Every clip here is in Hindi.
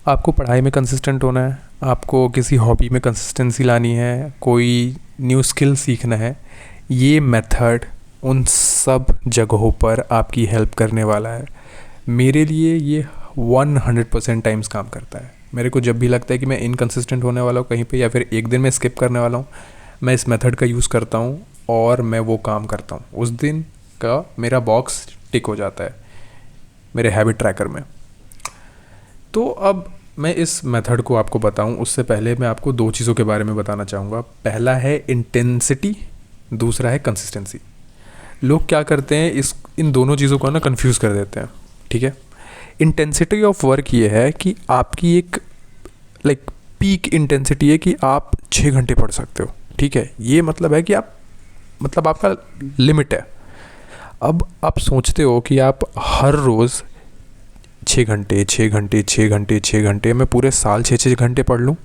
आपको पढ़ाई में कंसिस्टेंट होना है, आपको किसी हॉबी में कंसिस्टेंसी लानी है, कोई न्यू स्किल सीखना है, ये मेथड उन सब जगहों पर आपकी हेल्प करने वाला है। मेरे लिए ये 100% टाइम्स काम करता है। मेरे को जब भी लगता है कि मैं इनकंसिस्टेंट होने वाला हूँ कहीं पे, या फिर एक दिन में स्किप करने वाला हूँ, मैं इस मेथड का यूज़ करता हूँ और मैं वो काम करता हूँ। उस दिन का मेरा बॉक्स टिक हो जाता है मेरे हैबिट ट्रैकर में। तो अब मैं इस मेथड को आपको बताऊं उससे पहले मैं आपको दो चीज़ों के बारे में बताना चाहूँगा। पहला है इंटेंसिटी, दूसरा है कंसिस्टेंसी। लोग क्या करते हैं, इन दोनों चीज़ों को ना कंफ्यूज कर देते हैं। ठीक है, इंटेंसिटी ऑफ वर्क ये है कि आपकी एक पीक इंटेंसिटी है कि आप 6 घंटे पढ़ सकते हो। ठीक है, ये मतलब है कि आपका लिमिट है। अब आप सोचते हो कि आप हर रोज़ 6 घंटे 6 घंटे 6 घंटे 6 घंटे, मैं पूरे साल 6 घंटे पढ़ लूँ,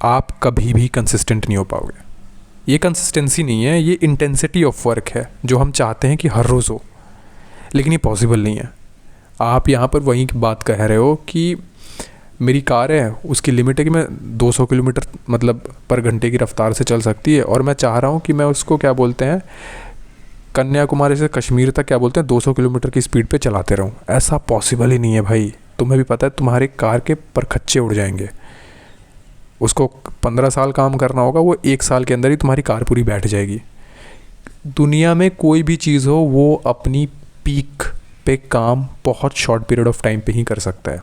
आप कभी भी कंसिस्टेंट नहीं हो पाओगे। ये कंसिस्टेंसी नहीं है, ये इंटेंसिटी ऑफ वर्क है जो हम चाहते हैं कि हर रोज़ हो, लेकिन ये पॉसिबल नहीं है। आप यहाँ पर वही बात कह रहे हो कि मेरी कार है, उसकी लिमिट है कि मैं 200 किलोमीटर पर घंटे की रफ़्तार से चल सकती है, और मैं चाह रहा हूँ कि मैं उसको क्या बोलते हैं, कन्याकुमारी से कश्मीर तक 200 किलोमीटर की स्पीड पे चलाते रहूँ। ऐसा पॉसिबल ही नहीं है भाई। तुम्हें भी पता है तुम्हारे कार के परखच्चे उड़ जाएंगे। उसको 15 साल काम करना होगा, वो 1 साल के अंदर ही तुम्हारी कार पूरी बैठ जाएगी। दुनिया में कोई भी चीज़ हो, वो अपनी पीक पे काम बहुत शॉर्ट पीरियड ऑफ टाइम पे ही कर सकता है।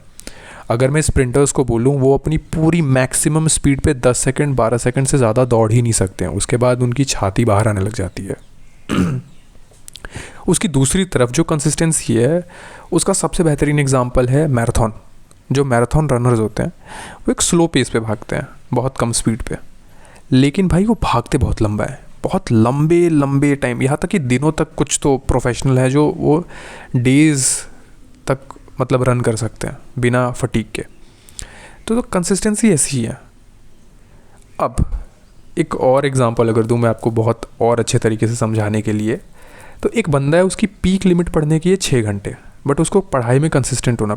अगर मैं स्प्रिंटर्स को बोलूँ, वो अपनी पूरी मैक्सिमम स्पीड पे 10 सेकंड 12 सेकंड से ज़्यादा दौड़ ही नहीं सकते हैं। उसके बाद उनकी छाती बाहर आने लग जाती है। उसकी दूसरी तरफ जो कंसिस्टेंसी है, उसका सबसे बेहतरीन एग्जांपल है मैराथन। जो मैराथन रनर्स होते हैं वो एक स्लो पेस पे भागते हैं, बहुत कम स्पीड पे, लेकिन भाई वो भागते बहुत लंबा है, बहुत लंबे लंबे टाइम, यहाँ तक कि दिनों तक। कुछ तो प्रोफेशनल है जो वो डेज़ तक रन कर सकते हैं बिना फटीग के। तो कंसिस्टेंसी ऐसी ही है। अब एक और एग्जांपल अगर दूँ मैं आपको बहुत और अच्छे तरीके से समझाने के लिए, तो एक बंदा है, उसकी पीक लिमिट पढ़ने की है 6 घंटे, बट उसको पढ़ाई में कंसिस्टेंट होना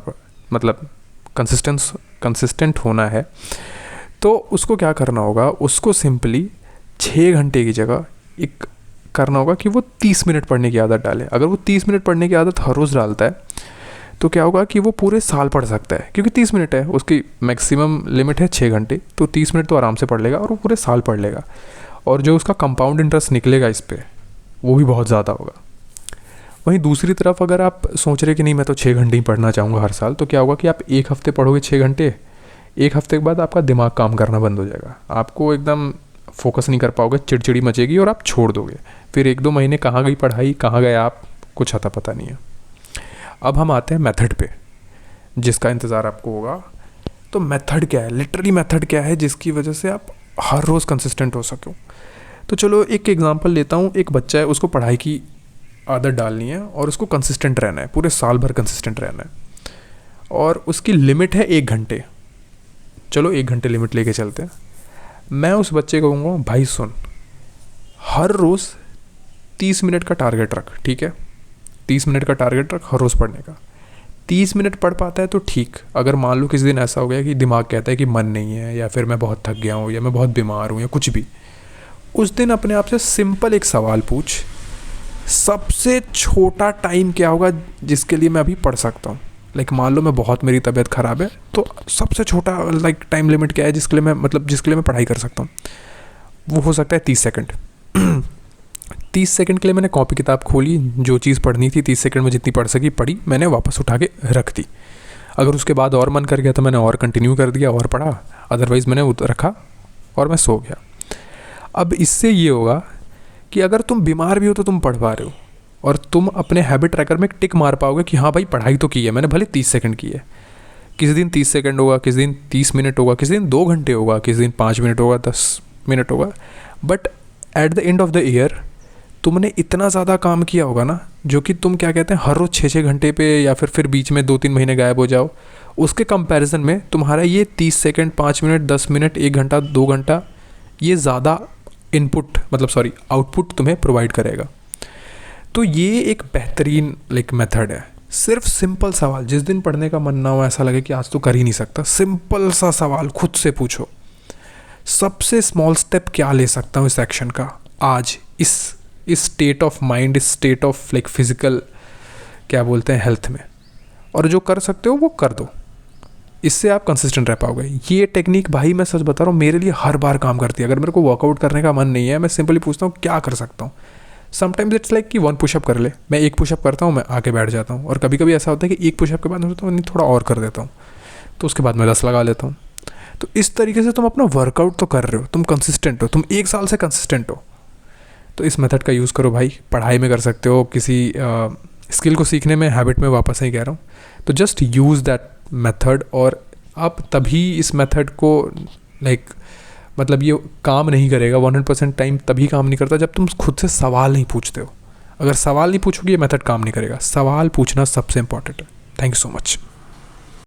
कंसिस्टेंट होना है। तो उसको क्या करना होगा, उसको सिंपली 6 घंटे की जगह एक करना होगा कि वो 30 मिनट पढ़ने की आदत डाले। अगर वो 30 मिनट पढ़ने की आदत हर रोज़ डालता है तो क्या होगा कि वो पूरे साल पढ़ सकता है, क्योंकि 30 मिनट है, उसकी मैक्सिमम लिमिट है 6 घंटे, तो 30 मिनट तो आराम से पढ़ लेगा और वो पूरे साल पढ़ लेगा। और जो उसका कंपाउंड इंटरेस्ट निकलेगा इस पर, वो भी बहुत ज़्यादा होगा। वहीं दूसरी तरफ अगर आप सोच रहे कि नहीं मैं तो 6 घंटे ही पढ़ना चाहूँगा हर साल, तो क्या होगा कि आप 1 हफ़्ते पढ़ोगे 6 घंटे, 1 हफ़्ते के बाद आपका दिमाग काम करना बंद हो जाएगा, आपको एकदम फोकस नहीं कर पाओगे, चिड़चिड़ी मचेगी और आप छोड़ दोगे। फिर 1-2 महीने कहाँ गई पढ़ाई, कहाँ गए आप, कुछ आता पता नहीं है। अब हम आते हैं मेथड पे, जिसका इंतज़ार आपको होगा। तो मेथड क्या है, लिटरली मेथड क्या है जिसकी वजह से आप हर रोज़ कंसिस्टेंट हो सको। तो चलो एक एग्जांपल लेता हूँ। एक बच्चा है, उसको पढ़ाई की आदत डालनी है और उसको कंसिस्टेंट रहना है, पूरे साल भर कंसिस्टेंट रहना है, और उसकी लिमिट है 1 घंटे। चलो 1 घंटे लिमिट लेके चलते हैं। मैं उस बच्चे को कहूँगा, भाई सुन, हर रोज़ 30 मिनट का टारगेट रख। ठीक है, 30 मिनट का टारगेट रख हर रोज़ पढ़ने का। 30 मिनट पढ़ पाता है तो ठीक। अगर मान लो किसी दिन ऐसा हो गया कि दिमाग कहता है कि मन नहीं है, या फिर मैं बहुत थक गया हूँ, या मैं बहुत बीमार हूँ, या कुछ भी, उस दिन अपने आप से सिंपल एक सवाल पूछ, सबसे छोटा टाइम क्या होगा जिसके लिए मैं अभी पढ़ सकता हूँ। मान लो मेरी तबीयत ख़राब है, तो सबसे छोटा टाइम लिमिट क्या है जिसके लिए मैं पढ़ाई कर सकता हूँ। वो हो सकता है 30 सेकंड। 30 सेकंड के लिए मैंने कॉपी किताब खोली, जो चीज़ पढ़नी थी 30 सेकंड में जितनी पढ़ सकी पढ़ी, मैंने वापस उठा के रख दी। अगर उसके बाद और मन कर गया तो मैंने और कंटिन्यू कर दिया और पढ़ा, अदरवाइज़ मैंने रखा और मैं सो गया। अब इससे ये होगा कि अगर तुम बीमार भी हो तो तुम पढ़ पा रहे हो, और तुम अपने हैबिट ट्रैकर में टिक मार पाओगे कि हाँ भाई पढ़ाई तो की है मैंने, भले 30 सेकंड की है। किसी दिन 30 सेकंड होगा, किसी दिन 30 मिनट होगा, किसी दिन 2 घंटे होगा, किसी दिन 5 मिनट होगा, 10 मिनट होगा, but at the end of the year तुमने इतना ज़्यादा काम किया होगा ना, जो कि तुम क्या कहते हैं हर रोज़ 6-6 घंटे पे, या फिर बीच में 2-3 महीने गायब हो जाओ, उसके कंपैरिजन में तुम्हारा ये 30 सेकंड 5 मिनट 10 मिनट 1 घंटा 2 घंटा ये ज़्यादा आउटपुट तुम्हें प्रोवाइड करेगा। तो ये एक बेहतरीन मेथड है। सिर्फ सिंपल सवाल, जिस दिन पढ़ने का मन ना हो, ऐसा लगे कि आज तो कर ही नहीं सकता, सिंपल सा सवाल खुद से पूछो, सबसे स्मॉल स्टेप क्या ले सकता हूँ इस एक्शन का आज, इस स्टेट ऑफ माइंड, इस स्टेट ऑफ लाइक फिजिकल क्या बोलते हैं हेल्थ में, और जो कर सकते हो वो कर दो। इससे आप कंसिस्टेंट रह पाओगे। ये टेक्निक भाई मैं सच बता रहा हूँ मेरे लिए हर बार काम करती है। अगर मेरे को वर्कआउट करने का मन नहीं है, मैं सिंपली पूछता हूँ क्या कर सकता हूँ। समटाइम्स इट्स लाइक कि 1 पुशअप कर ले, मैं 1 पुशअप करता हूँ, मैं आके बैठ जाता हूँ। और कभी कभी ऐसा होता है कि 1 पुशअप के बाद मैं सोचता हूँ नहीं थोड़ा और कर देता हूँ, तो उसके बाद मैं 10 लगा लेता हूँ। तो इस तरीके से तुम अपना वर्कआउट तो कर रहे हो, तुम कंसिस्टेंट हो, तुम 1 साल से कंसिस्टेंट हो। तो इस मेथड का यूज़ करो भाई, पढ़ाई में कर सकते हो, किसी स्किल को सीखने में, हैबिट में, वापस नहीं कह रहा हूँ। तो जस्ट यूज़ दैट मेथड। और आप तभी इस मेथड को लाइक मतलब ये काम नहीं करेगा 100% टाइम, तभी काम नहीं करता जब तुम खुद से सवाल नहीं पूछते हो। अगर सवाल नहीं पूछोगे ये मेथड काम नहीं करेगा। सवाल पूछना सबसे इंपॉर्टेंट है। Thank you so much.